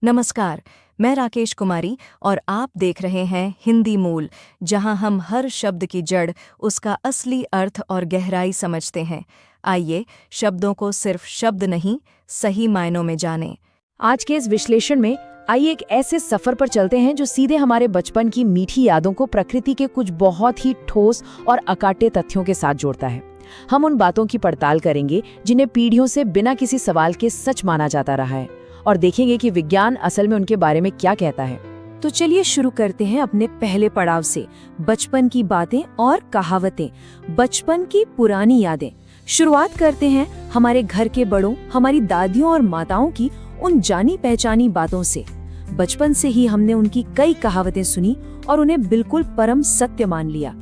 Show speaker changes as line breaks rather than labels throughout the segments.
नमस्कार, मैं राकेश कुमारी और आप देख रहे हैं हिंदी मूल, जहां हम हर शब्द की जड़, उसका असली अर्थ और गहराई समझते हैं। आइए, शब्दों को सिर्फ शब्द नहीं, सही मायनों में जानें।
आज के इस विश्लेषण में आइए एक ऐसे सफर पर चलते हैं जो सीधे हमारे बचपन की मीठी यादों को प्रकृति के कुछ बहुत ही ठोस और अकाटे तथ्यों के साथ जोड़ता है। हम उन बातों की पड़ताल करेंगे जिन्हें पीढ़ियों से बिना किसी सवाल के सच माना जाता रहा है, और देखेंगे कि विज्ञान असल में उनके बारे में क्या कहता है।
तो चलिए शुरू करते हैं अपने पहले पड़ाव से, बचपन की बातें और कहावतें, बचपन की पुरानी यादें। शुरुआत करते हैं हमारे घर के बड़ों, हमारी दादियों और माताओं की उन जानी पहचानी बातों से। बचपन से ही हमने उनकी कई कहावतें सुनी और उन्हें बिल्कुल परम सत्य मान लिया।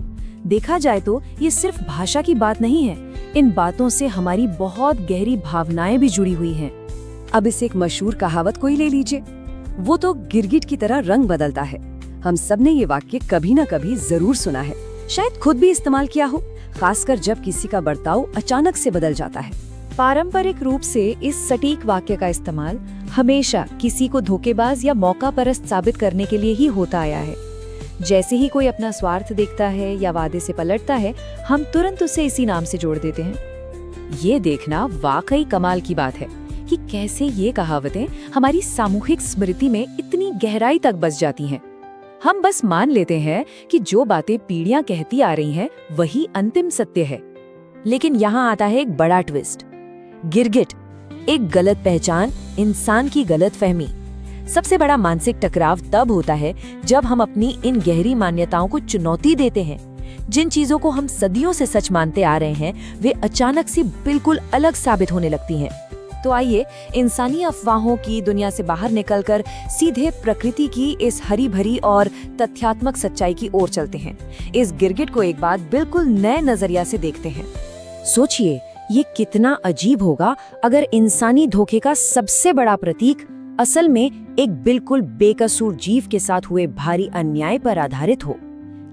देखा जाए तो ये सिर्फ भाषा की बात नहीं है, इन बातों से हमारी बहुत गहरी भावनाएं भी जुड़ी हुई हैं।
अब इस एक मशहूर कहावत को ही ले लीजिए, वो तो गिरगिट की तरह रंग बदलता है। हम सब ने ये वाक्य कभी न कभी जरूर सुना है, शायद खुद भी इस्तेमाल किया हो, खासकर जब किसी का बर्ताव अचानक से बदल जाता है।
पारंपरिक रूप से इस सटीक वाक्य का इस्तेमाल हमेशा किसी को धोखेबाज या मौकापरस्त साबित करने के लिए ही होता आया है। जैसे ही कोई अपना स्वार्थ देखता है या वादे से पलटता है, हम तुरंत उसे इसी नाम से जोड़ देते हैं।
ये देखना वाकई कमाल की बात है कि कैसे ये कहावतें हमारी सामूहिक स्मृति में इतनी गहराई तक बस जाती हैं। हम बस मान लेते हैं कि जो बातें पीढ़ियां कहती आ रही हैं वही अंतिम सत्य है। लेकिन यहाँ आता है एक बड़ा ट्विस्ट। गिरगिट, एक गलत पहचान, इंसान की गलत फहमी। सबसे बड़ा मानसिक टकराव तब होता है जब हम अपनी इन गहरी मान्यताओं को चुनौती देते हैं। जिन चीजों को हम सदियों से सच मानते आ रहे हैं, वे अचानक से बिल्कुल अलग साबित होने लगती हैं। तो आइए इंसानी अफवाहों की दुनिया से बाहर निकलकर सीधे प्रकृति की इस हरी भरी और तथ्यात्मक सच्चाई की ओर चलते हैं। इस गिरगिट को एक बार बिल्कुल नए नजरिया से देखते हैं। सोचिए, ये कितना अजीब होगा अगर इंसानी धोखे का सबसे बड़ा प्रतीक असल में एक बिल्कुल बेकसूर जीव के साथ हुए भारी अन्याय पर आधारित हो।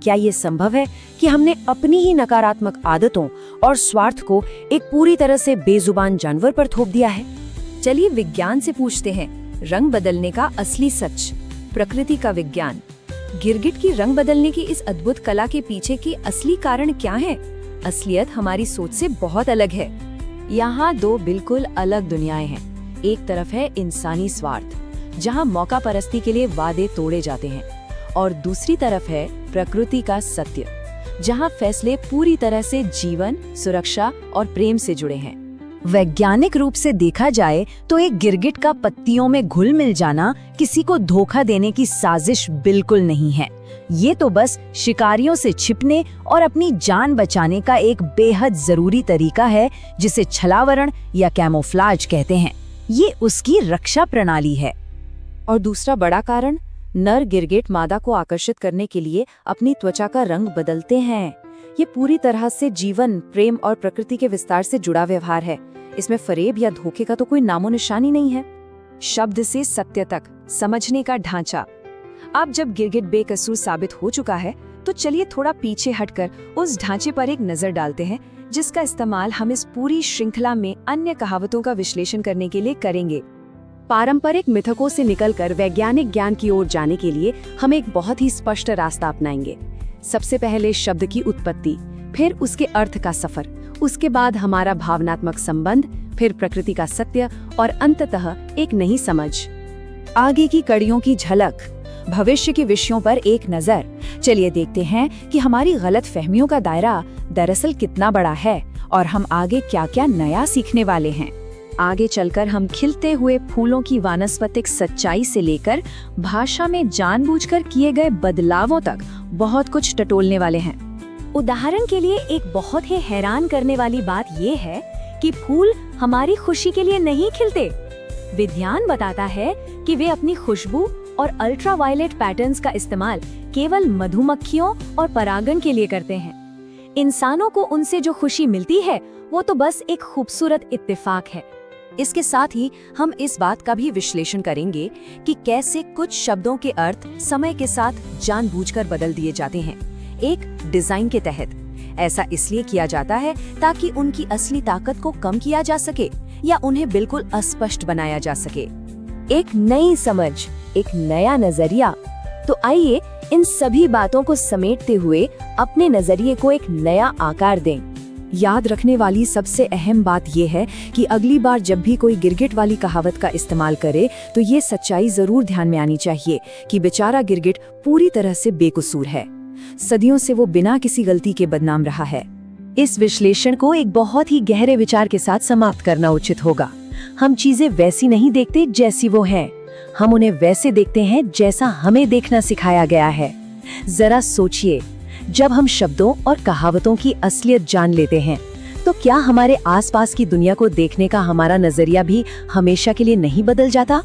क्या ये संभव है कि हमने अपनी ही नकारात्मक आदतों और स्वार्थ को एक पूरी तरह से बेजुबान जानवर पर थोप दिया है?
चलिए विज्ञान से पूछते हैं, रंग बदलने का असली सच, प्रकृति का विज्ञान। गिरगिट की रंग बदलने की इस अद्भुत कला के पीछे की असली कारण क्या है? असलियत हमारी सोच से बहुत अलग है।
यहाँ दो बिल्कुल अलग दुनियाएं हैं। एक तरफ है इंसानी स्वार्थ, जहाँ मौका परस्ती के लिए वादे तोड़े जाते हैं, और दूसरी तरफ है प्रकृति का सत्य, जहाँ फैसले पूरी तरह से जीवन, सुरक्षा और प्रेम से जुड़े हैं। वैज्ञानिक रूप से देखा जाए तो एक गिरगिट का पत्तियों में घुल मिल जाना किसी को धोखा देने की साजिश बिल्कुल नहीं है। ये तो बस शिकारियों से छिपने और अपनी जान बचाने का एक बेहद जरूरी तरीका है, जिसे छलावरण या कैमोफ्लाज कहते हैं। ये उसकी रक्षा प्रणाली है। और दूसरा बड़ा कारण, नर गिरगिट मादा को आकर्षित करने के लिए अपनी त्वचा का रंग बदलते हैं। ये पूरी तरह से जीवन, प्रेम और प्रकृति के विस्तार से जुड़ा व्यवहार है। इसमें फरेब या धोखे का तो कोई नामो निशानी नहीं है। शब्द से सत्य तक समझने का ढांचा। अब जब गिरगिट बेकसूर साबित हो चुका है, तो चलिए थोड़ा पीछे हटकर उस ढांचे पर एक नजर डालते हैं, जिसका इस्तेमाल हम इस पूरी श्रृंखला में अन्य कहावतों का विश्लेषण करने के लिए करेंगे। पारंपरिक मिथकों से निकलकर वैज्ञानिक ज्ञान की ओर जाने के लिए हम एक बहुत ही स्पष्ट रास्ता अपनाएंगे। सबसे पहले शब्द की उत्पत्ति, फिर उसके अर्थ का सफर, उसके बाद हमारा भावनात्मक संबंध, फिर प्रकृति का सत्य और अंततः एक नई समझ। आगे की कड़ियों की झलक, भविष्य के विषयों पर एक नजर। चलिए देखते हैं कि हमारी गलत फहमियों का दायरा दरअसल कितना बड़ा है और हम आगे क्या क्या नया सीखने वाले हैं। आगे चलकर हम खिलते हुए फूलों की वानस्पतिक सच्चाई से लेकर भाषा में जानबूझकर किए गए बदलावों तक बहुत कुछ टटोलने वाले हैं। उदाहरण के लिए एक बहुत ही हैरान करने वाली बात ये है कि फूल हमारी खुशी के लिए नहीं खिलते। विज्ञान बताता है कि वे अपनी खुशबू और अल्ट्रावायलेट पैटर्न्स का इस्तेमाल केवल मधुमक्खियों और परागण के लिए करते हैं। इंसानों को उनसे जो खुशी मिलती है वो तो बस एक खूबसूरत इत्तेफाक है। इसके साथ ही हम इस बात का भी विश्लेषण करेंगे कि कैसे कुछ शब्दों के अर्थ समय के साथ जानबूझकर बदल दिए जाते हैं, एक डिजाइन के तहत। ऐसा इसलिए किया जाता है ताकि उनकी असली ताकत को कम किया जा सके या उन्हें बिल्कुल अस्पष्ट बनाया जा सके। एक नई समझ, एक नया नजरिया। तो आइए इन सभी बातों को समेटते हुए अपने नजरिए को एक नया आकार दें।
याद रखने वाली सबसे अहम बात यह है कि अगली बार जब भी कोई गिरगिट वाली कहावत का इस्तेमाल करे तो ये सच्चाई जरूर ध्यान में आनी चाहिए कि बेचारा गिरगिट पूरी तरह से बेकसूर है। सदियों से वो बिना किसी गलती के बदनाम रहा है। इस विश्लेषण को एक बहुत ही गहरे विचार के साथ समाप्त करना उचित होगा। हम चीजें वैसी नहीं देखते जैसी वो हैं, हम उन्हें वैसे देखते हैं जैसा हमें देखना सिखाया गया है। जरा सोचिए, जब हम शब्दों और कहावतों की असलियत जान लेते हैं तो क्या हमारे आसपास की दुनिया को देखने का हमारा नजरिया भी हमेशा के लिए नहीं बदल जाता?